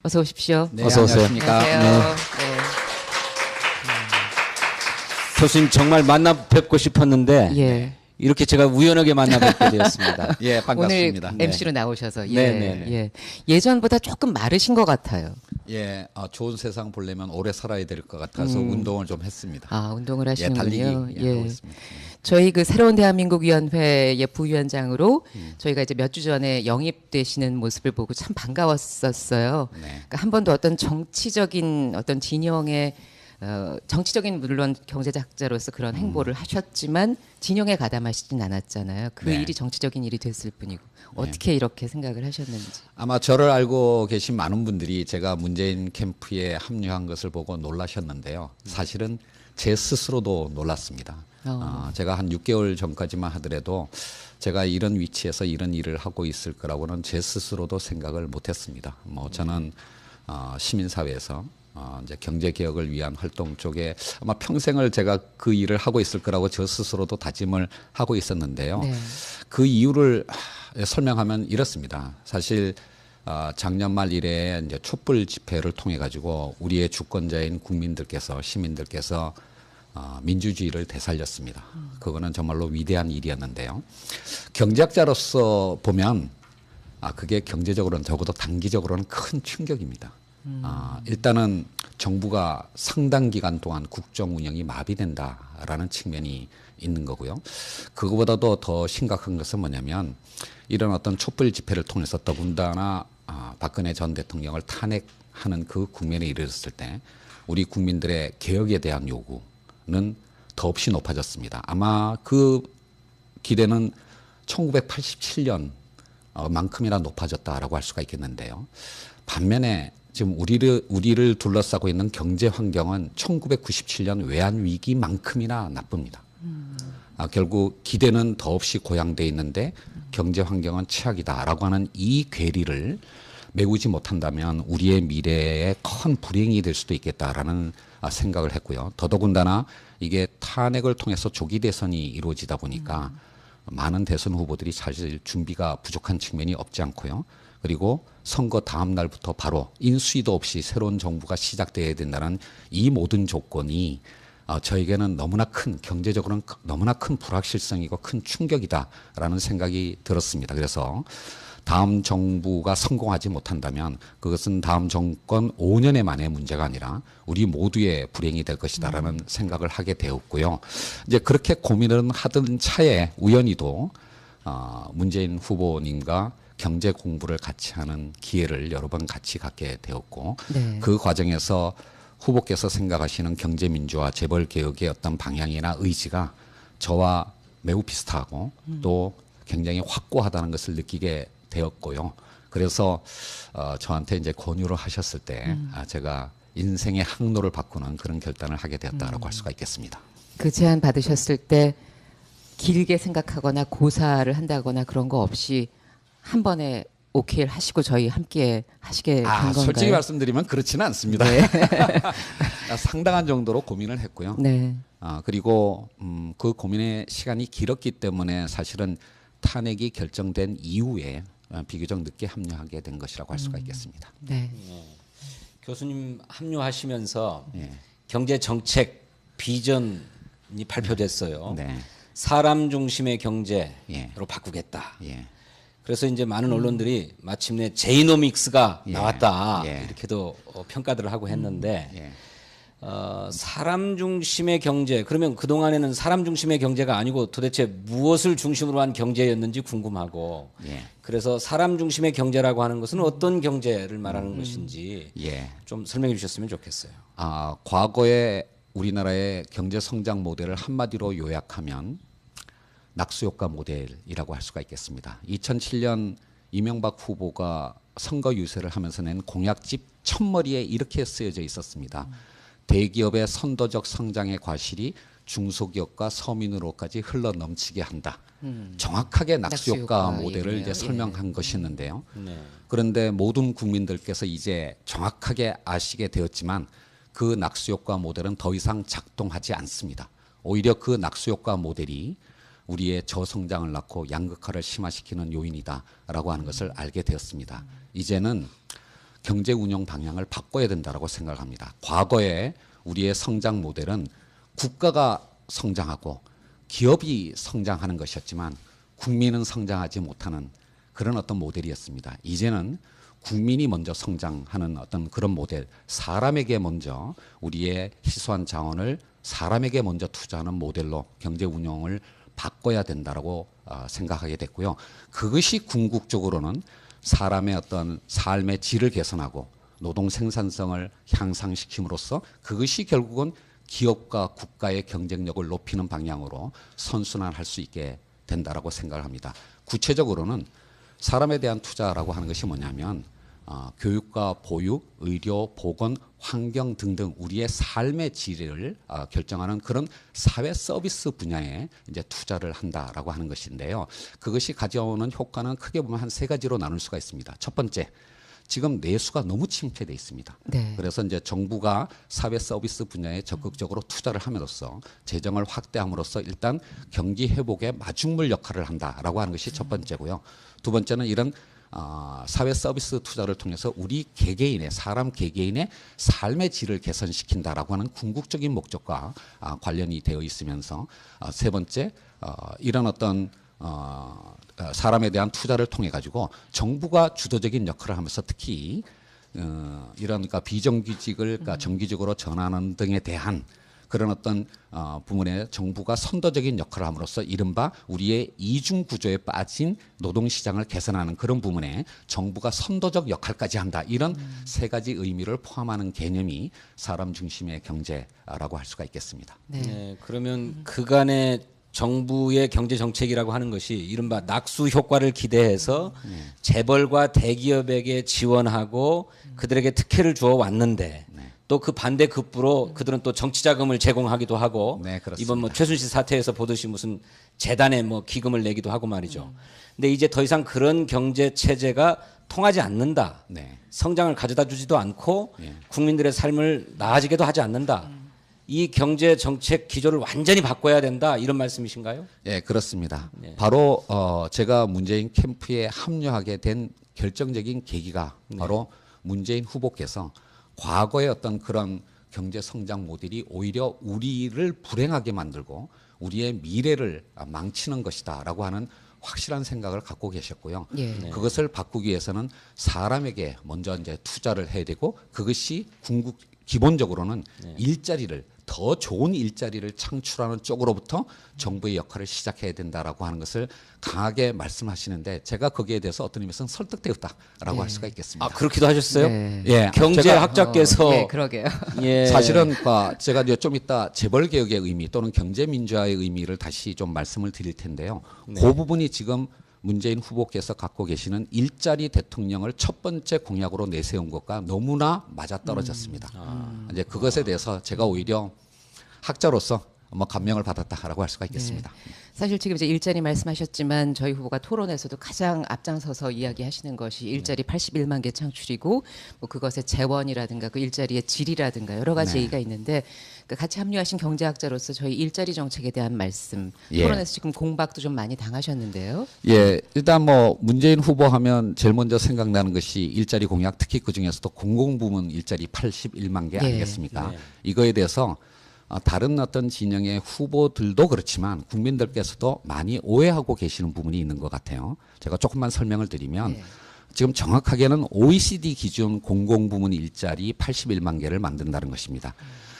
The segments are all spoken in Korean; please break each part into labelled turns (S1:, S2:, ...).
S1: 어서 오십시오.
S2: 네,
S3: 어서 오세요.
S2: 안녕하십니까.
S1: 안녕하세요.
S2: 네.
S3: 교수님 정말 만나 뵙고 싶었는데
S1: 네. 예.
S3: 이렇게 제가 우연하게 만나 뵙게 되었습니다.
S2: 예, 반갑습니다.
S1: 오늘
S2: 네.
S1: MC로 나오셔서 예,
S3: 네, 네, 네.
S1: 예. 예전보다 조금 마르신 것 같아요.
S2: 예, 좋은 세상 보려면 오래 살아야 될 것 같아서 운동을 좀 했습니다.
S1: 아, 운동을
S2: 예,
S1: 하시는군요.
S2: 달리기 하고
S1: 예.
S2: 있습니다.
S1: 저희 그 새로운 대한민국 위원회의 부위원장으로 저희가 이제 몇 주 전에 영입되시는 모습을 보고 참 반가웠었어요.
S2: 네.
S1: 그러니까 한 번도 어떤 정치적인 어떤 진영의 정치적인 물론 경제학자로서 그런 행보를 하셨지만 진영에 가담하시진 않았잖아요. 그
S2: 네.
S1: 일이 정치적인 일이 됐을 뿐이고 어떻게 이렇게 생각을 하셨는지.
S2: 아마 저를 알고 계신 많은 분들이 제가 문재인 캠프에 합류한 것을 보고 놀라셨는데요. 사실은 제 스스로도 놀랐습니다. 제가 한 6개월 전까지만 하더라도 제가 이런 위치에서 이런 일을 하고 있을 거라고는 제 스스로도 생각을 못했습니다. 뭐 저는 시민사회에서 이제 경제 개혁을 위한 활동 쪽에 아마 평생을 제가 그 일을 하고 있을 거라고 저 스스로도 다짐을 하고 있었는데요.
S1: 네.
S2: 그 이유를 설명하면 이렇습니다. 사실 작년 말 이래 이제 촛불 집회를 통해 가지고 우리의 주권자인 국민들께서 시민들께서 민주주의를 되살렸습니다. 그거는 정말로 위대한 일이었는데요. 경제학자로서 보면 그게 경제적으로는 적어도 단기적으로는 큰 충격입니다. 일단은 정부가 상당 기간 동안 국정 운영이 마비된다라는 측면이 있는 거고요. 그거보다도 더 심각한 것은 뭐냐면 이런 어떤 촛불 집회를 통해서 더군다나 박근혜 전 대통령을 탄핵하는 그 국면에 이르렀을 때 우리 국민들의 개혁에 대한 요구는 더없이 높아졌습니다. 아마 그 기대는 1987년 만큼이나 높아졌다라고 할 수가 있겠는데요. 반면에 지금 우리를 둘러싸고 있는 경제 환경은 1997년 외환 위기만큼이나 나쁩니다. 결국 기대는 더없이 고양돼 있는데 경제 환경은 최악이다라고 하는 이 괴리를 메우지 못한다면 우리의 미래에 큰 불행이 될 수도 있겠다라는 생각을 했고요. 더더군다나 이게 탄핵을 통해서 조기 대선이 이루어지다 보니까 많은 대선 후보들이 사실 준비가 부족한 측면이 없지 않고요. 그리고 선거 다음 날부터 바로 인수위도 없이 새로운 정부가 시작돼야 된다는 이 모든 조건이 저에게는 너무나 큰 경제적으로는 너무나 큰 불확실성이고 큰 충격이다라는 생각이 들었습니다. 그래서 다음 정부가 성공하지 못한다면 그것은 다음 정권 5년의 만의 문제가 아니라 우리 모두의 불행이 될 것이다라는 생각을 하게 되었고요. 이제 그렇게 고민을 하던 차에 우연히도 문재인 후보님과 경제 공부를 같이 하는 기회를 여러 번 같이 갖게 되었고
S1: 네.
S2: 그 과정에서 후보께서 생각하시는 경제민주화 재벌개혁의 어떤 방향이나 의지가 저와 매우 비슷하고 또 굉장히 확고하다는 것을 느끼게 되었고요. 그래서 저한테 이제 권유를 하셨을 때 제가 인생의 항로를 바꾸는 그런 결단을 하게 되었다라고 할 수가 있겠습니다.
S1: 그 제안 받으셨을 때 길게 생각하거나 고사를 한다거나 그런 거 없이 한 번에 오케이를 하시고 저희 함께 하시게 된 건가요?
S2: 솔직히 말씀드리면 그렇지는 않습니다.
S1: 네.
S2: 상당한 정도로 고민을 했고요.
S1: 네.
S2: 그리고 그 고민의 시간이 길었기 때문에 사실은 탄핵이 결정된 이후에 비교적 늦게 합류하게 된 것이라고 할 수가 있겠습니다.
S1: 네.
S3: 교수님 합류하시면서
S2: 예.
S3: 경제 정책 비전이 발표됐어요.
S2: 네.
S3: 사람 중심의 경제로
S2: 예.
S3: 바꾸겠다.
S2: 예.
S3: 그래서 이제 많은 언론들이 마침내 제이노믹스가
S2: 예.
S3: 나왔다
S2: 예.
S3: 이렇게도 평가들을 하고 했는데
S2: 예.
S3: 사람 중심의 경제 그러면 그 동안에는 사람 중심의 경제가 아니고 도대체 무엇을 중심으로 한 경제였는지 궁금하고
S2: 예.
S3: 그래서 사람 중심의 경제라고 하는 것은 어떤 경제를 말하는 것인지
S2: 예.
S3: 좀 설명해 주셨으면 좋겠어요.
S2: 과거의 우리나라의 경제 성장 모델을 한마디로 요약하면 낙수효과 모델이라고 할 수가 있겠습니다. 2007년 이명박 후보가 선거 유세를 하면서 낸 공약집 첫머리에 이렇게 쓰여져 있었습니다. 대기업의 선도적 성장의 과실이 중소기업과 서민으로까지 흘러 넘치게 한다. 정확하게 낙수효과
S1: 낙수효과
S2: 모델을
S1: 얘기네요.
S2: 이제 설명한 것이었는데요.
S3: 네.
S2: 그런데 모든 국민들께서 이제 정확하게 아시게 되었지만 그 낙수효과 모델은 더 이상 작동하지 않습니다. 오히려 그 낙수효과 모델이 우리의 저성장을 낳고 양극화를 심화시키는 요인이다라고 하는 것을 알게 되었습니다. 이제는 경제 운영 방향을 바꿔야 된다라고 생각합니다. 과거에 우리의 성장 모델은 국가가 성장하고 기업이 성장하는 것이었지만 국민은 성장하지 못하는 그런 어떤 모델이었습니다. 이제는 국민이 먼저 성장하는 어떤 그런 모델, 사람에게 먼저 우리의 희소한 자원을 사람에게 먼저 투자하는 모델로 경제 운영을 바꿔야 된다라고 생각하게 됐고요. 그것이 궁극적으로는 사람의 어떤 삶의 질을 개선하고 노동 생산성을 향상시킴으로써 그것이 결국은 기업과 국가의 경쟁력을 높이는 방향으로 선순환할 수 있게 된다라고 생각을 합니다. 구체적으로는 사람에 대한 투자라고 하는 것이 뭐냐면 교육과 보육, 의료, 보건, 환경 등등 우리의 삶의 질을 결정하는 그런 사회 서비스 분야에 이제 투자를 한다라고 하는 것인데요. 그것이 가져오는 효과는 크게 보면 한 세 가지로 나눌 수가 있습니다. 첫 번째, 지금 내수가 너무 침체돼 있습니다.
S1: 네.
S2: 그래서 이제 정부가 사회 서비스 분야에 적극적으로 투자를 함으로써 재정을 확대함으로써 일단 경기 회복에 마중물 역할을 한다라고 하는 것이 첫 번째고요. 두 번째는 이런 사회 서비스 투자를 통해서 우리 개개인의 사람 개개인의 삶의 질을 개선시킨다라고 하는 궁극적인 목적과 관련이 되어 있으면서 세 번째 이런 어떤 사람에 대한 투자를 통해 가지고 정부가 주도적인 역할을 하면서 특히 이런 그러니까 비정규직을 그러니까 정규직으로 전환하는 등에 대한 그런 어떤 부분에 정부가 선도적인 역할을 함으로써 이른바 우리의 이중 구조에 빠진 노동시장을 개선하는 그런 부분에 정부가 선도적 역할까지 한다. 이런 세 가지 의미를 포함하는 개념이 사람 중심의 경제라고 할 수가 있겠습니다.
S1: 네.
S3: 네, 그러면 그간의 정부의 경제 정책이라고 하는 것이 이른바 낙수 효과를 기대해서 재벌과 대기업에게 지원하고 그들에게 특혜를 주어 왔는데 또 그 반대 급부로 그들은 또 정치 자금을 제공하기도 하고
S2: 네, 그렇습니다.
S3: 이번 뭐 최순실 사태에서 보듯이 무슨 재단에 뭐 기금을 내기도 하고 말이죠. 근데 이제 더 이상 그런 경제 체제가 통하지 않는다.
S2: 네.
S3: 성장을 가져다 주지도 않고
S2: 예.
S3: 국민들의 삶을 나아지게도 하지 않는다. 이 경제 정책 기조를 완전히 바꿔야 된다. 이런 말씀이신가요?
S2: 예, 그렇습니다. 바로 제가 문재인 캠프에 합류하게 된 결정적인 계기가 바로 문재인 후보께서 과거의 어떤 그런 경제 성장 모델이 오히려 우리를 불행하게 만들고 우리의 미래를 망치는 것이다라고 하는 확실한 생각을 갖고 계셨고요.
S1: 예.
S2: 그것을 바꾸기 위해서는 사람에게 먼저 이제 투자를 해야 되고 그것이 기본적으로는 일자리를 더 좋은 일자리를 창출하는 쪽으로부터 정부의 역할을 시작해야 된다라고 하는 것을 강하게 말씀하시는데 제가 거기에 대해서 어떤 의미에서는 설득되었다라고 할 수가 있겠습니다.
S3: 아, 그렇기도 하셨어요?
S1: 네.
S2: 예,
S3: 경제학자께서
S1: 예, 그러게요.
S3: 예.
S2: 사실은 제가 이제 좀 이따 재벌 개혁의 의미 또는 경제 민주화의 의미를 다시 좀 말씀을 드릴 텐데요. 그 부분이 지금 문재인 후보께서 갖고 계시는 일자리 대통령을 첫 번째 공약으로 내세운 것과 너무나 맞아떨어졌습니다. 이제 그것에 대해서 제가 오히려 학자로서 뭐 감명을 받았다라고 할 수가 있겠습니다.
S1: 사실 지금 이제 일자리 말씀하셨지만 저희 후보가 토론에서도 가장 앞장서서 이야기하시는 것이 일자리 81만 개 창출이고 뭐 그것의 재원이라든가 그 일자리의 질이라든가 여러 가지 얘기가 있는데 그 같이 합류하신 경제학자로서 저희 일자리 정책에 대한 말씀
S2: 예.
S1: 토론에서 지금 공박도 좀 많이 당하셨는데요.
S2: 예, 일단 뭐 문재인 후보 하면 제일 먼저 생각나는 것이 일자리 공약, 특히 그 중에서도 공공부문 일자리 81만 개
S1: 예.
S2: 아니겠습니까? 이거에 대해서 다른 어떤 진영의 후보들도 그렇지만 국민들께서도 많이 오해하고 계시는 부분이 있는 것 같아요. 제가 조금만 설명을 드리면 지금 정확하게는 OECD 기준 공공부문 일자리 81만 개를 만든다는 것입니다.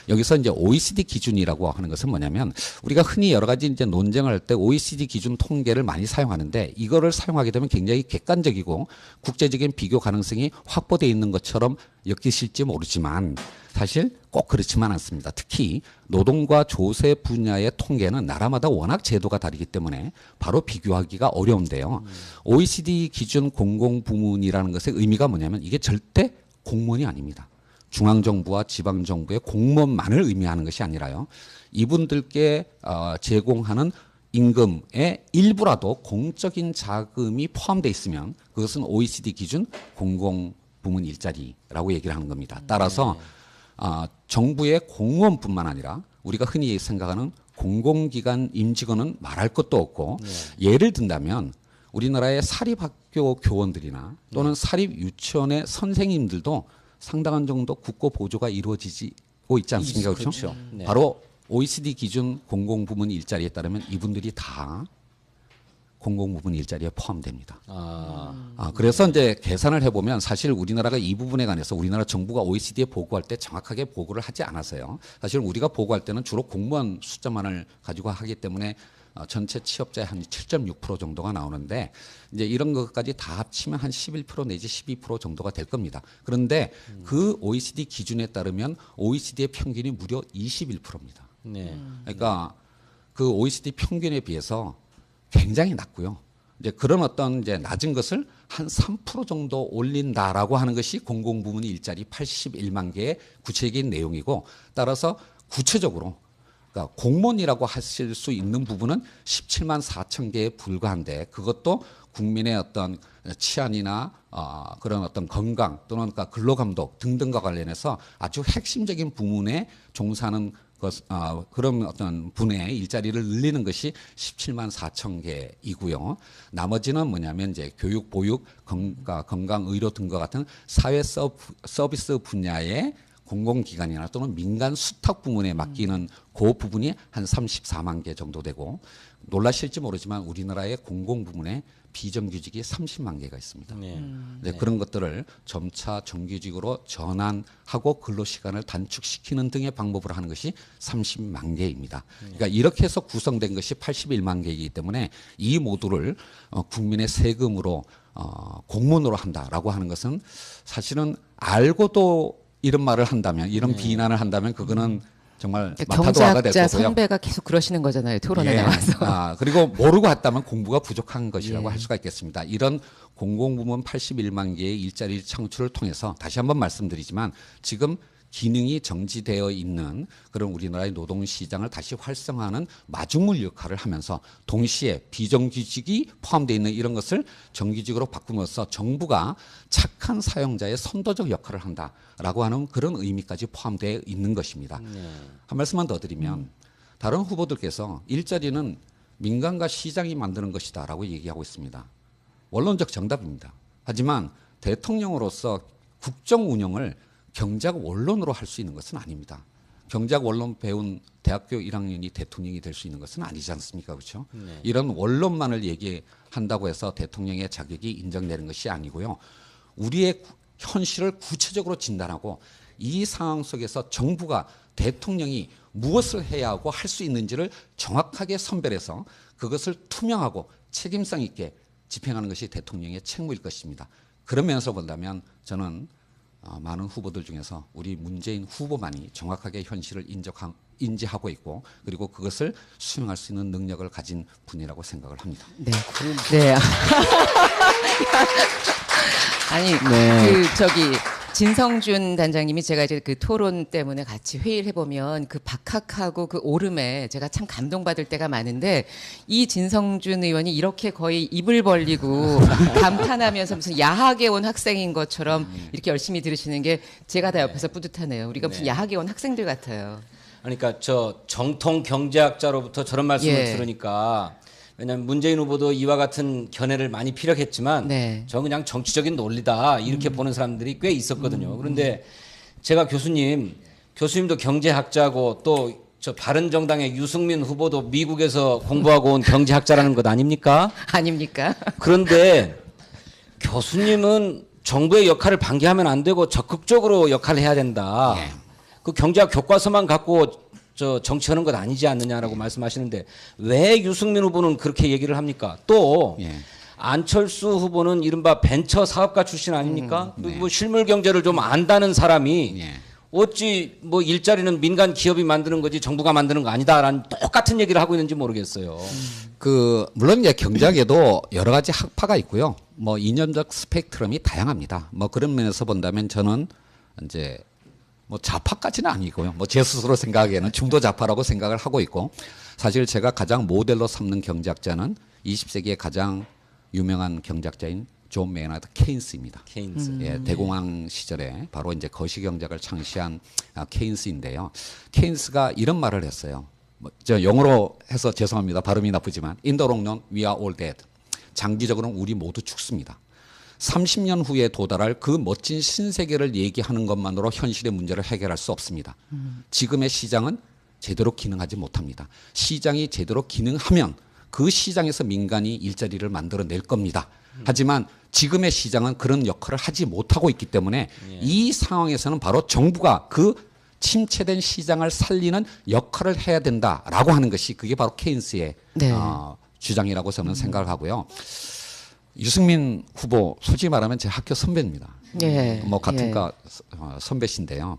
S2: 여기서 이제 OECD 기준이라고 하는 것은 뭐냐면 우리가 흔히 여러 가지 이제 논쟁을 할 때 OECD 기준 통계를 많이 사용하는데 이거를 사용하게 되면 굉장히 객관적이고 국제적인 비교 가능성이 확보되어 있는 것처럼 엮이실지 모르지만 사실 꼭 그렇지만 않습니다. 특히 노동과 조세 분야의 통계는 나라마다 워낙 제도가 다르기 때문에 바로 비교하기가 어려운데요. OECD 기준 공공부문이라는 것의 의미가 뭐냐면 이게 절대 공무원이 아닙니다. 중앙정부와 지방정부의 공무원만을 의미하는 것이 아니라요. 이분들께 제공하는 임금의 일부라도 공적인 자금이 포함되어 있으면 그것은 OECD 기준 공공부문 일자리라고 얘기를 하는 겁니다. 따라서 정부의 공무원뿐만 아니라 우리가 흔히 생각하는 공공기관 임직원은 말할 것도 없고 예를 든다면 우리나라의 사립학교 학교 교원들이나 또는 사립 유치원의 선생님들도 상당한 정도 국고 보조가 이루어지고 있지 않습니까? 그렇죠?
S3: 네.
S2: 바로 OECD 기준 공공부문 일자리에 따르면 이분들이 다 공공부문 일자리에 포함됩니다. 그래서 이제 계산을 해보면 사실 우리나라가 이 부분에 관해서 우리나라 정부가 OECD에 보고할 때 정확하게 보고를 하지 않았어요. 사실 우리가 보고할 때는 주로 공무원 숫자만을 가지고 하기 때문에 전체 취업자의 한 7.6% 정도가 나오는데 이제 이런 것까지 다 합치면 한 11% 내지 12% 정도가 될 겁니다. 그런데 그 OECD 기준에 따르면 OECD의 평균이 무려 21%입니다.
S3: 네.
S2: 그러니까 그 OECD 평균에 비해서 굉장히 낮고요. 이제 그런 어떤 이제 낮은 것을 한 3% 정도 올린다라고 하는 것이 공공부문 일자리 81만 개의 구체적인 내용이고 따라서 구체적으로 그러니까 공무원이라고 하실 수 있는 부분은 17만 4천 개에 불과한데 그것도 국민의 어떤 치안이나 그런 어떤 건강 또는 그러니까 근로감독 등등과 관련해서 아주 핵심적인 부문에 종사하는 그런 어떤 분야의 일자리를 늘리는 것이 17만 4천 개이고요. 나머지는 뭐냐면 이제 교육, 보육, 건강, 의료 등과 같은 사회 서비스 분야의 공공기관이나 또는 민간 수탁 부문에 맡기는 그 부분이 한 34만 개 정도 되고 놀라실지 모르지만 우리나라의 공공부문에 비정규직이 30만 개가 있습니다. 네, 그런 것들을 점차 정규직으로 전환하고 근로시간을 단축시키는 등의 방법을 하는 것이 30만 개입니다. 그러니까 이렇게 해서 구성된 것이 81만 개이기 때문에 이 모두를 국민의 세금으로 공문으로 한다라고 하는 것은 사실은 알고도 이런 말을 한다면 이런 비난을 한다면 그거는 정말 마타도아가 될
S1: 경제학자
S2: 거고요.
S1: 선배가 계속 그러시는 거잖아요. 토론에 나와서.
S2: 그리고 모르고 했다면 공부가 부족한 것이라고 할 수가 있겠습니다. 이런 공공부문 81만 개의 일자리 창출을 통해서 다시 한번 말씀드리지만 지금 기능이 정지되어 있는 그런 우리나라의 노동시장을 다시 활성화하는 마중물 역할을 하면서 동시에 비정규직이 포함되어 있는 이런 것을 정규직으로 바꾸면서 정부가 착한 사용자의 선도적 역할을 한다라고 하는 그런 의미까지 포함되어 있는 것입니다. 한 말씀만 더 드리면 다른 후보들께서 일자리는 민간과 시장이 만드는 것이다라고 얘기하고 있습니다. 원론적 정답입니다. 하지만 대통령으로서 국정 운영을 경제학 원론으로 할 수 있는 것은 아닙니다. 경제학 원론 배운 대학교 1학년이 대통령이 될 수 있는 것은 아니지 않습니까? 그렇죠? 이런 원론만을 얘기한다고 해서 대통령의 자격이 인정되는 것이 아니고요. 우리의 현실을 구체적으로 진단하고 이 상황 속에서 정부가 대통령이 무엇을 해야 하고 할 수 있는지를 정확하게 선별해서 그것을 투명하고 책임성 있게 집행하는 것이 대통령의 책무일 것입니다. 그런 면에서 본다면 저는 많은 후보들 중에서 우리 문재인 후보만이 정확하게 현실을 인지하고 있고 그리고 그것을 수행할 수 있는 능력을 가진 분이라고 생각을 합니다.
S1: 네. 네. 아니, 진성준 단장님이 제가 이제 그 토론 때문에 같이 회의를 해보면 그 박학하고 그 오름에 제가 참 감동받을 때가 많은데 이 진성준 의원이 이렇게 거의 입을 벌리고 감탄하면서 무슨 야학에 온 학생인 것처럼 이렇게 열심히 들으시는 게 제가 다 옆에서 뿌듯하네요. 우리가 무슨 야학에 온 학생들 같아요.
S3: 그러니까 저 정통 경제학자로부터 저런 말씀을
S1: 예.
S3: 들으니까 왜냐하면 문재인 후보도 이와 같은 견해를 많이 피력했지만
S1: 네.
S3: 저 그냥 정치적인 논리다 이렇게 보는 사람들이 꽤 있었거든요. 그런데 제가 교수님도 경제학자고 또 저 바른정당의 유승민 후보도 미국에서 공부하고 온 경제학자라는 것 아닙니까?
S1: 아닙니까?
S3: 그런데 교수님은 정부의 역할을 방기하면 안 되고 적극적으로 역할을 해야 된다. 그 경제학 교과서만 갖고 저 정치하는 것 아니지 않느냐라고 말씀하시는데 왜 유승민 후보는 그렇게 얘기를 합니까? 또 안철수 후보는 이른바 벤처 사업가 출신 아닙니까? 뭐 실물 경제를 좀 안다는 사람이 어찌 뭐 일자리는 민간 기업이 만드는 거지 정부가 만드는 거 아니다라는 똑같은 얘기를 하고 있는지 모르겠어요.
S2: 물론 이제 경제학에도 여러 가지 학파가 있고요. 뭐 이념적 스펙트럼이 다양합니다. 뭐 그런 면에서 본다면 저는 이제 뭐 좌파까지는 아니고요. 뭐 제 스스로 생각하기에는 중도 좌파라고 생각을 하고 있고 사실 제가 가장 모델로 삼는 경제학자는 20세기의 가장 유명한 경제학자인 존 메이나드 케인스입니다.
S3: 케인스.
S2: 예, 대공황 시절에 바로 이제 거시경제학을 창시한 케인스인데요. 케인스가 이런 말을 했어요. 저 영어로 해서 죄송합니다. 발음이 나쁘지만 In the long run, we are all dead. 장기적으로는 우리 모두 죽습니다. 30년 후에 도달할 그 멋진 신세계를 얘기하는 것만으로 현실의 문제를 해결할 수 없습니다. 지금의 시장은 제대로 기능하지 못합니다. 시장이 제대로 기능하면 그 시장에서 민간이 일자리를 만들어낼 겁니다. 하지만 지금의 시장은 그런 역할을 하지 못하고 있기 때문에 이 상황에서는 바로 정부가 그 침체된 시장을 살리는 역할을 해야 된다라고 하는 것이 그게 바로 케인스의
S1: 네.
S2: 주장이라고 저는 생각을 하고요. 유승민 후보 솔직히 말하면 제 학교 선배입니다.
S1: 예.
S2: 뭐 같은
S1: 예.
S2: 과 선배신데요.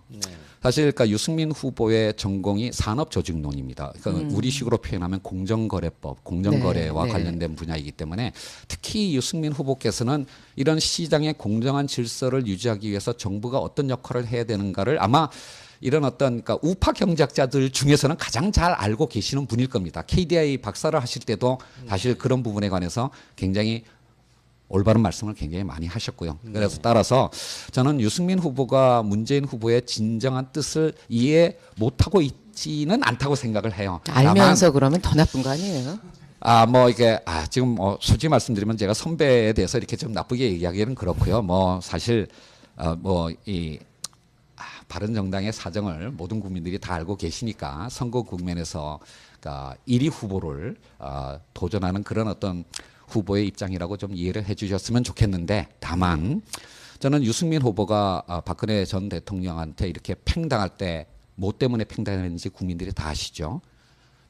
S2: 사실 그러니까 유승민 후보의 전공이 산업조직론입니다. 그러니까 우리식으로 표현하면 공정거래법, 공정거래와
S1: 네, 네.
S2: 관련된 분야이기 때문에 특히 유승민 후보께서는 이런 시장의 공정한 질서를 유지하기 위해서 정부가 어떤 역할을 해야 되는가를 아마 이런 어떤 그러니까 우파 경제학자들 중에서는 가장 잘 알고 계시는 분일 겁니다. KDI 박사를 하실 때도 사실 그런 부분에 관해서 굉장히 올바른 말씀을 굉장히 많이 하셨고요. 그래서 따라서 저는 유승민 후보가 문재인 후보의 진정한 뜻을 이해 못하고 있지는 않다고 생각을 해요.
S1: 알면서 그러면 더 나쁜 거 아니에요?
S2: 뭐 이게 지금 솔직히 말씀드리면 제가 선배에 대해서 이렇게 좀 나쁘게 얘기하기는 그렇고요. 뭐 사실 이 바른정당의 사정을 모든 국민들이 다 알고 계시니까 선거 국면에서 그러니까 1위 후보를 도전하는 그런 어떤 후보의 입장이라고 좀 이해를 해주셨으면 좋겠는데 다만 저는 유승민 후보가 박근혜 전 대통령한테 이렇게 팽당할 때 뭐 때문에 팽당했는지 국민들이 다 아시죠.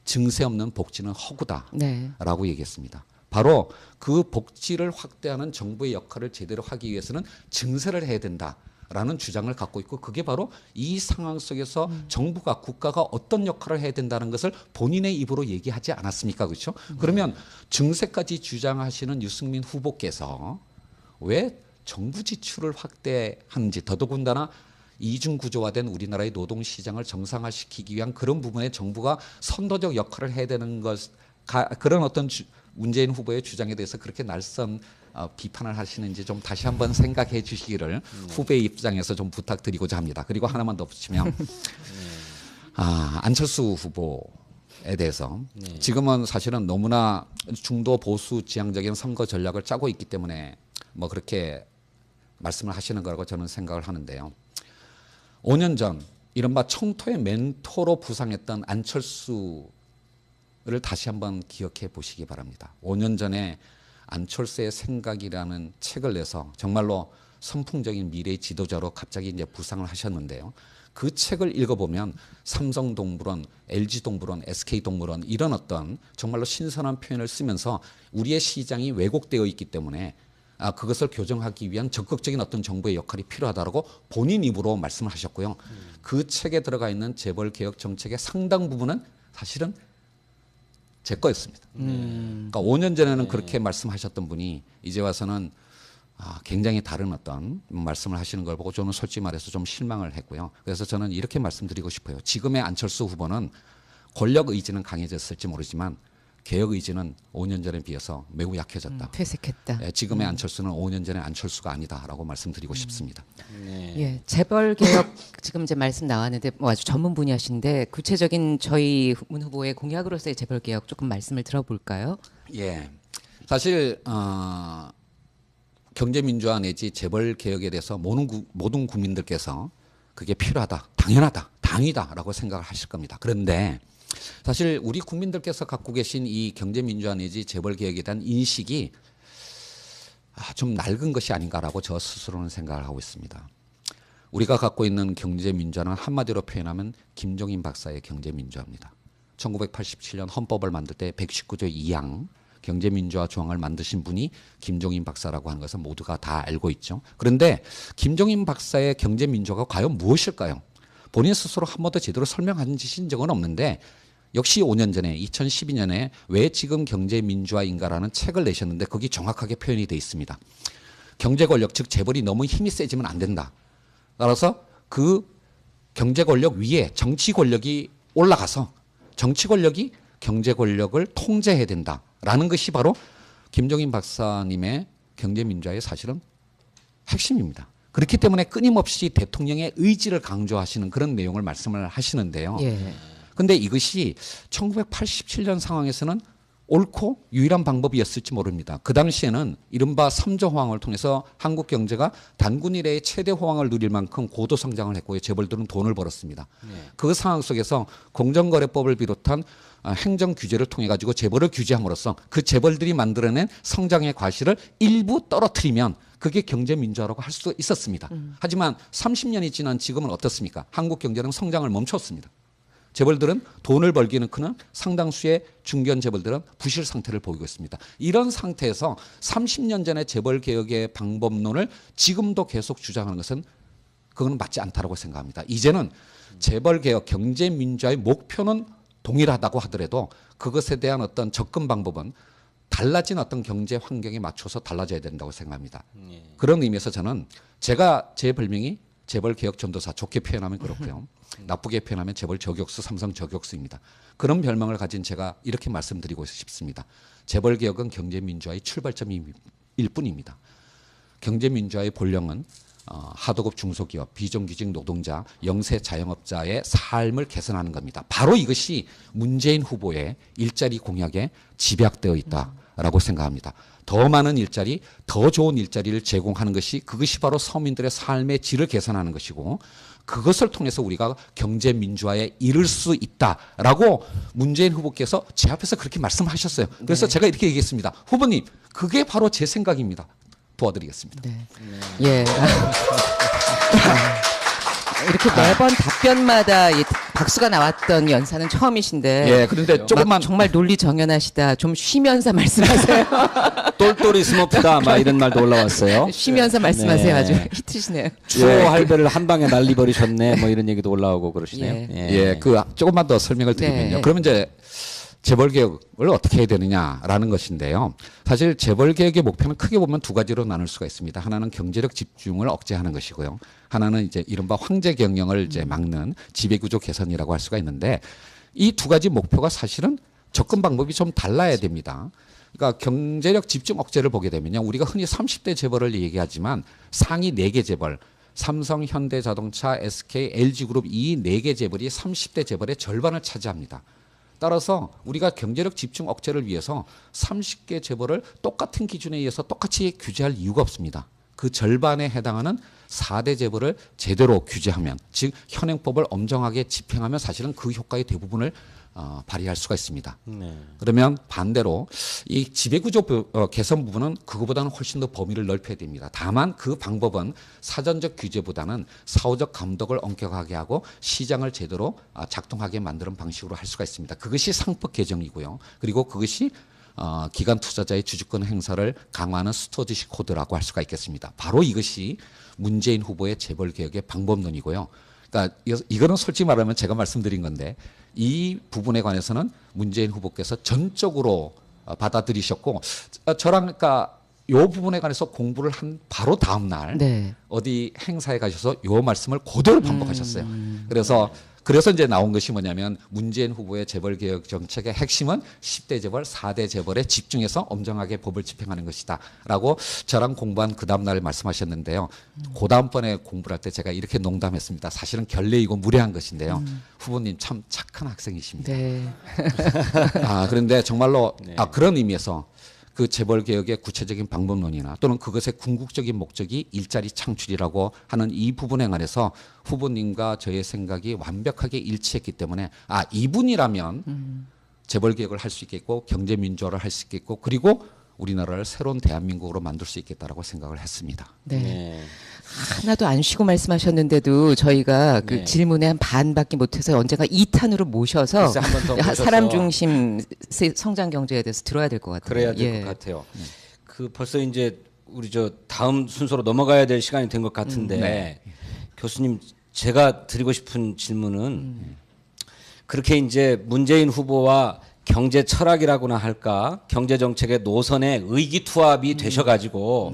S2: 증세 없는 복지는 허구다라고
S1: 네.
S2: 얘기했습니다. 바로 그 복지를 확대하는 정부의 역할을 제대로 하기 위해서는 증세를 해야 된다라는 주장을 갖고 있고 그게 바로 이 상황 속에서 정부가 국가가 어떤 역할을 해야 된다는 것을 본인의 입으로 얘기하지 않았습니까? 그렇죠? 그러면 증세까지 주장하시는 유승민 후보께서 왜 정부 지출을 확대하는지 더더군다나 이중구조화된 우리나라의 노동시장을 정상화시키기 위한 그런 부분에 정부가 선도적 역할을 해야 되는 것 그런 어떤 문재인 후보의 주장에 대해서 그렇게 날선 비판을 하시는지 좀 다시 한번 생각해 주시기를 후배의 입장에서 좀 부탁드리고자 합니다. 그리고 하나만 더 붙이면 안철수 후보에 대해서 지금은 사실은 너무나 중도 보수 지향적인 선거 전략을 짜고 있기 때문에 뭐 그렇게 말씀을 하시는 거라고 저는 생각을 하는데요. 5년 전 이른바 청토의 멘토로 부상했던 안철수를 다시 한번 기억해 보시기 바랍니다. 5년 전에 안철수의 생각이라는 책을 내서 정말로 선풍적인 미래의 지도자로 갑자기 이제 부상을 하셨는데요. 그 책을 읽어보면 삼성동물원, LG동물원, SK동물원 이런 어떤 정말로 신선한 표현을 쓰면서 우리의 시장이 왜곡되어 있기 때문에 그것을 교정하기 위한 적극적인 어떤 정부의 역할이 필요하다고 본인 입으로 말씀을 하셨고요. 그 책에 들어가 있는 재벌개혁 정책의 상당 부분은 사실은 제 거였습니다. 그러니까 5년 전에는 그렇게 말씀하셨던 분이 이제 와서는 굉장히 다른 어떤 말씀을 하시는 걸 보고 저는 솔직히 말해서 좀 실망을 했고요. 그래서 저는 이렇게 말씀드리고 싶어요. 지금의 안철수 후보는 권력 의지는 강해졌을지 모르지만 개혁 의지는 5년 전에 비해서 매우 약해졌다.
S1: 퇴색했다.
S2: 지금의 안철수는 5년 전의 안철수가 아니다라고 말씀드리고 싶습니다.
S1: 예, 재벌 개혁 지금 이제 말씀 나왔는데 뭐 아주 전문 분야신데 구체적인 저희 문 후보의 공약으로서의 재벌 개혁 조금 말씀을 들어볼까요?
S2: 예, 사실 경제 민주화 내지 재벌 개혁에 대해서 모든 국민들께서 그게 필요하다, 당연하다, 당이다라고 생각을 하실 겁니다. 그런데 사실 우리 국민들께서 갖고 계신 이 경제 민주화 내지 재벌 개혁에 대한 인식이 좀 낡은 것이 아닌가라고 저 스스로는 생각을 하고 있습니다. 우리가 갖고 있는 경제 민주화는 한마디로 표현하면 김종인 박사의 경제 민주화입니다. 1987년 헌법을 만들 때 119조 2항 경제 민주화 조항을 만드신 분이 김종인 박사라고 하는 것은 모두가 다 알고 있죠. 그런데 김종인 박사의 경제 민주화가 과연 무엇일까요? 본인 스스로 한 번도 제대로 설명하신 적은 없는데 역시 5년 전에 2012년에 왜 지금 경제 민주화인가라는 책을 내셨는데 거기 정확하게 표현이 되어 있습니다. 경제 권력 즉 재벌이 너무 힘이 세지면 안 된다. 따라서 그 경제 권력 위에 정치 권력이 올라가서 정치 권력이 경제 권력을 통제해야 된다라는 것이 바로 김종인 박사님의 경제 민주화의 사실은 핵심입니다. 그렇기 때문에 끊임없이 대통령의 의지를 강조하시는 그런 내용을 말씀을 하시는데요.
S1: 예.
S2: 근데 이것이 1987년 상황에서는 옳고 유일한 방법이었을지 모릅니다. 그 당시에는 이른바 3조 호황을 통해서 한국 경제가 단군 이래의 최대 호황을 누릴 만큼 고도 성장을 했고요. 재벌들은 돈을 벌었습니다. 그 상황 속에서 공정거래법을 비롯한 행정 규제를 통해 가지고 재벌을 규제함으로써 그 재벌들이 만들어낸 성장의 과실을 일부 떨어뜨리면 그게 경제 민주화라고 할 수 있었습니다. 하지만 30년이 지난 지금은 어떻습니까? 한국 경제는 성장을 멈췄습니다. 재벌들은 돈을 벌기는 크나 상당수의 중견 재벌들은 부실 상태를 보이고 있습니다. 이런 상태에서 30년 전의 재벌 개혁의 방법론을 지금도 계속 주장하는 것은 그건 맞지 않다고 생각합니다. 이제는 재벌 개혁, 경제 민주화의 목표는 동일하다고 하더라도 그것에 대한 어떤 접근 방법은 달라진 어떤 경제 환경에 맞춰서 달라져야 된다고 생각합니다. 그런 의미에서 저는 제가 제 별명이 재벌 개혁 전도사, 좋게 표현하면 그렇고요. 나쁘게 표현하면 재벌 저격수, 삼성 저격수입니다. 그런 별명을 가진 제가 이렇게 말씀드리고 싶습니다. 재벌 개혁은 경제 민주화의 출발점일 뿐입니다. 경제 민주화의 본령은 하도급 중소기업, 비정규직 노동자, 영세 자영업자의 삶을 개선하는 겁니다. 바로 이것이 문재인 후보의 일자리 공약에 집약되어 있다라고 생각합니다. 더 많은 일자리, 더 좋은 일자리를 제공하는 것이 그것이 바로 서민들의 삶의 질을 개선하는 것이고 그것을 통해서 우리가 경제 민주화에 이를 수 있다라고 문재인 후보께서 제 앞에서 그렇게 말씀하셨어요. 그래서 제가 이렇게 얘기했습니다. 후보님, 그게 바로 제 생각입니다. 도와드리겠습니다.
S1: 네. 예. 이렇게 매번 답변마다 이 박수가 나왔던 연사는 처음이신데.
S2: 예, 그런데 조금만
S1: 정말 논리 정연하시다. 좀 쉬면서 말씀하세요.
S3: 똘똘이 스머프다 막 이런 말도 올라왔어요.
S1: 쉬면서 말씀하세요.
S3: 네.
S1: 아주 히트시네요.
S3: 추호 할배를 한 방에 날리 버리셨네. 뭐 이런 얘기도 올라오고 그러시네요.
S2: 예, 그 조금만 더 설명을 드리면요.
S1: 네.
S2: 그러면 이제 재벌 개혁을 어떻게 해야 되느냐라는 것인데요. 사실 재벌 개혁의 목표는 크게 보면 두 가지로 나눌 수가 있습니다. 하나는 경제력 집중을 억제하는 것이고요. 하나는 이제 이른바 황제 경영을 이제 막는 지배구조 개선이라고 할 수가 있는데 이 두 가지 목표가 사실은 접근 방법이 좀 달라야 됩니다. 그러니까 경제력 집중 억제를 보게 되면요. 우리가 흔히 30대 재벌을 얘기하지만 상위 4개 재벌, 삼성, 현대자동차, SK, LG그룹 이 4개 재벌이 30대 재벌의 절반을 차지합니다. 따라서 우리가 경제력 집중 억제를 위해서 30개 재벌을 똑같은 기준에 의해서 똑같이 규제할 이유가 없습니다. 그 절반에 해당하는 4대 재벌을 제대로 규제하면, 즉 현행법을 엄정하게 집행하면 사실은 그 효과의 대부분을 발휘할 수가 있습니다. 그러면 반대로 이 지배구조 개선 부분은 그거보다는 훨씬 더 범위를 넓혀야 됩니다. 다만 그 방법은 사전적 규제보다는 사후적 감독을 엄격하게 하고 시장을 제대로 작동하게 만드는 방식으로 할 수가 있습니다. 그것이 상법 개정이고요. 그리고 그것이 기관 투자자의 주주권 행사를 강화하는 스튜어드십 코드라고 할 수가 있겠습니다. 바로 이것이 문재인 후보의 재벌 개혁의 방법론이고요. 그러니까 이거는 솔직히 말하면 제가 말씀드린 건데 이 부분에 관해서는 문재인 후보께서 전적으로 받아들이셨고 저랑 그러니까 요 부분에 관해서 공부를 한 바로 다음 날
S1: 네.
S2: 어디 행사에 가셔서 요 말씀을 그대로 반복하셨어요. 그래서 이제 나온 것이 뭐냐면 문재인 후보의 재벌 개혁 정책의 핵심은 10대 재벌, 4대 재벌에 집중해서 엄정하게 법을 집행하는 것이다라고 저랑 공부한 그 다음 날 말씀하셨는데요. 그 다음번에 공부를 할 때 제가 이렇게 농담했습니다. 사실은 결례이고 무례한 것인데요. 후보님 참 착한 학생이십니다.
S1: 네.
S2: 그런데 정말로 그런 의미에서 그 재벌 개혁의 구체적인 방법론이나 또는 그것의 궁극적인 목적이 일자리 창출이라고 하는 이 부분에 관해서 후보님과 저의 생각이 완벽하게 일치했기 때문에 이분이라면 재벌 개혁을 할 수 있겠고 경제 민주화를 할 수 있겠고 그리고 우리나라를 새로운 대한민국으로 만들 수 있겠다라고 생각을 했습니다.
S1: 네. 하나도 안 쉬고 말씀하셨는데도 저희가 그 질문에 한 반밖에 못해서 언젠가 2탄으로 모셔서 사람 중심 성장 경제에 대해서 들어야 될 것 같아요.
S3: 그래야 될 것 같아요. 그 벌써 이제 우리 저 다음 순서로 넘어가야 될 시간이 된 것 같은데 교수님 제가 드리고 싶은 질문은 그렇게 이제 문재인 후보와 경제 철학이라고나 할까 경제 정책의 노선에 의기투합이 되셔가지고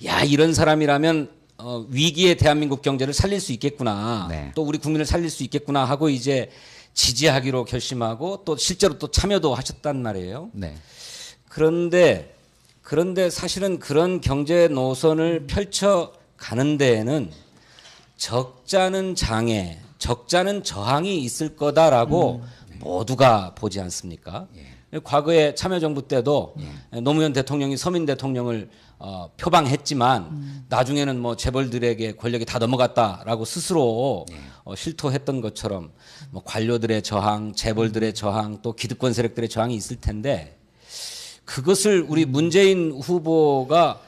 S3: 야 이런 사람이라면 위기의 대한민국 경제를 살릴 수 있겠구나 또 우리 국민을 살릴 수 있겠구나 하고 이제 지지하기로 결심하고 또 실제로 또 참여도 하셨단 말이에요. 그런데 사실은 그런 경제 노선을 펼쳐 가는 데에는 적잖은 장애, 적잖은 저항이 있을 거다라고 모두가 보지 않습니까? 과거에 참여정부 때도 노무현 대통령이 서민 대통령을 표방했지만 나중에는 뭐 재벌들에게 권력이 다 넘어갔다라고 스스로 실토했던 것처럼 뭐 관료들의 저항, 재벌들의 저항, 또 기득권 세력들의 저항이 있을 텐데 그것을 우리 문재인 후보가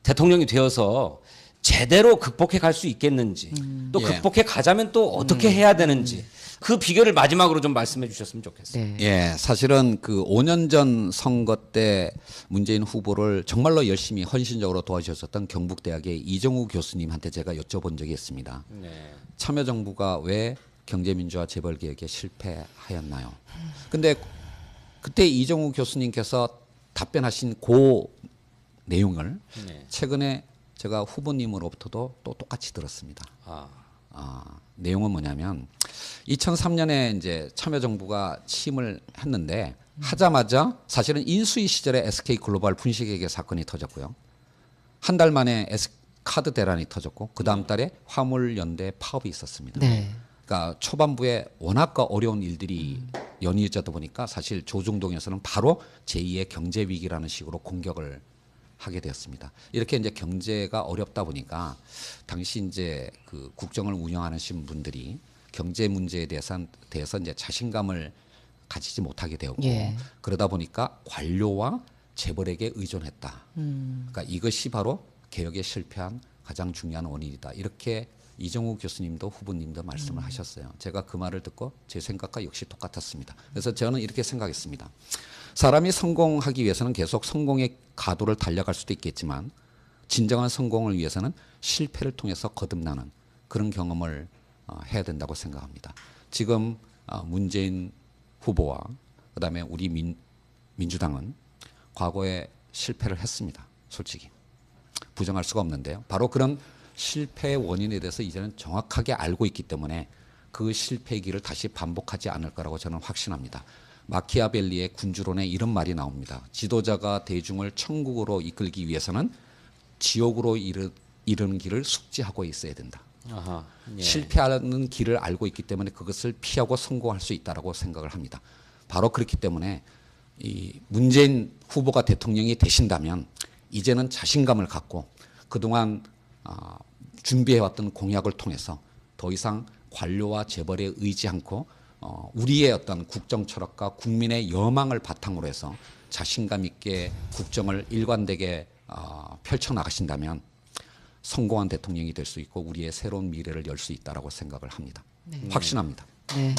S3: 대통령이 되어서 제대로 극복해 갈 수 있겠는지 또 극복해 가자면 또 어떻게 해야 되는지 그 비결을 마지막으로 좀 말씀해 주셨으면 좋겠어요.
S1: 네.
S2: 예, 사실은 그 5년 전 선거 때 문재인 후보를 정말로 열심히 헌신적으로 도와주셨던 경북대학의 이정우 교수님한테 제가 여쭤본 적이 있습니다.
S3: 네.
S2: 참여정부가 왜 경제민주화 재벌개혁에 실패하였나요? 근데 그때 이정우 교수님께서 답변하신 그 내용을 최근에 제가 후보님으로부터도 또 똑같이 들었습니다. 내용은 뭐냐면 2003년에 이제 참여정부가 취임을 했는데 하자마자 사실은 인수위 시절에 SK글로벌 분식회계 사건이 터졌고요. 한 달 만에 카드 대란이 터졌고 그 다음 달에 화물연대 파업이 있었습니다.
S1: 네.
S2: 그러니까 초반부에 워낙 어려운 일들이 연이어지다 보니까 사실 조중동에서는 바로 제2의 경제위기라는 식으로 공격을 하게 되었습니다. 이렇게 이제 경제가 어렵다 보니까 당시 이제 그 국정을 운영하시는 분들이 경제 문제에 대해서 이제 자신감을 가지지 못하게 되었고
S1: 예.
S2: 그러다 보니까 관료와 재벌에게 의존했다. 그러니까 이것이 바로 개혁에 실패한 가장 중요한 원인이다. 이렇게 이정우 교수님도 후보님도 말씀을 하셨어요. 제가 그 말을 듣고 제 생각과 역시 똑같았습니다. 그래서 저는 이렇게 생각했습니다. 사람이 성공하기 위해서는 계속 성공의 가도를 달려갈 수도 있겠지만 진정한 성공을 위해서는 실패를 통해서 거듭나는 그런 경험을 해야 된다고 생각합니다. 지금 문재인 후보와 그다음에 우리 민주당은 과거에 실패를 했습니다. 솔직히 부정할 수가 없는데요. 바로 그런 실패의 원인에 대해서 이제는 정확하게 알고 있기 때문에 그 실패의 길을 다시 반복하지 않을 거라고 저는 확신합니다. 마키아벨리의 군주론에 이런 말이 나옵니다. 지도자가 대중을 천국으로 이끌기 위해서는 지옥으로 이르는 길을 숙지하고 있어야 된다.
S3: 아하, 예.
S2: 실패하는 길을 알고 있기 때문에 그것을 피하고 성공할 수 있다고 생각을 합니다. 바로 그렇기 때문에 이 문재인 후보가 대통령이 되신다면 이제는 자신감을 갖고 그동안 준비해왔던 공약을 통해서 더 이상 관료와 재벌에 의지 않고 우리의 어떤 국정 철학과 국민의 여망을 바탕으로 해서 자신감 있게 국정을 일관되게 펼쳐나가신다면 성공한 대통령이 될 수 있고 우리의 새로운 미래를 열 수 있다라고 생각을 합니다. 확신합니다.
S1: 네.